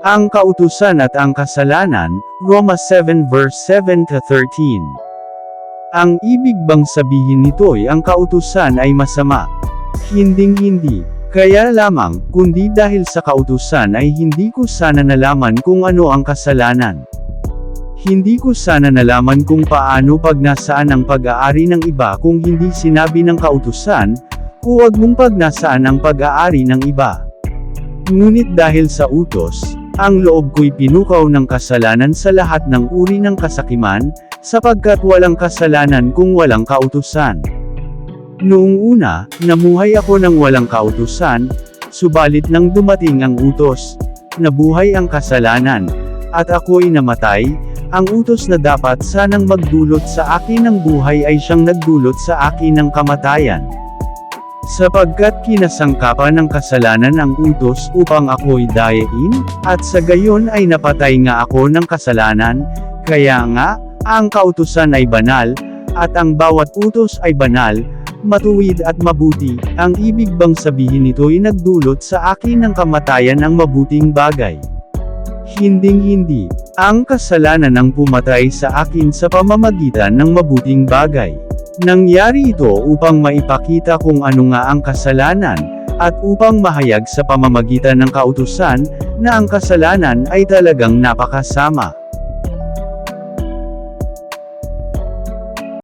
Ang kautusan at ang kasalanan, Roma 7 verse 7-13. Ang ibig bang sabihin nito'y ang kautusan ay masama? Hinding-hindi. Kaya lamang, kundi dahil sa kautusan ay hindi ko sana nalaman kung ano ang kasalanan. Hindi ko sana nalaman kung paano pagnasaan ang pag-aari ng iba kung hindi sinabi ng kautusan, huwag mong pagnasaan ang pag-aari ng iba. Ngunit dahil sa utos, ang loob ko'y pinukaw ng kasalanan sa lahat ng uri ng kasakiman, sapagkat walang kasalanan kung walang kautusan. Noong una, namuhay ako ng walang kautusan, subalit nang dumating ang utos, nabuhay ang kasalanan, at ako'y namatay. Ang utos na dapat sanang magdulot sa akin ng buhay ay siyang nagdulot sa akin ng kamatayan. Sapagkat kinasangkapan ng kasalanan ang utos upang ako'y dayain, at sa gayon ay napatay nga ako ng kasalanan, kaya nga, ang kautusan ay banal, at ang bawat utos ay banal, matuwid at mabuti. Ang ibig bang sabihin nito'y nagdulot sa akin ng kamatayan ang mabuting bagay? Hinding-hindi. Ang kasalanan ang pumatay sa akin sa pamamagitan ng mabuting bagay. Nangyari ito upang maipakita kung ano nga ang kasalanan, at upang mahayag sa pamamagitan ng kautusan, na ang kasalanan ay talagang napakasama.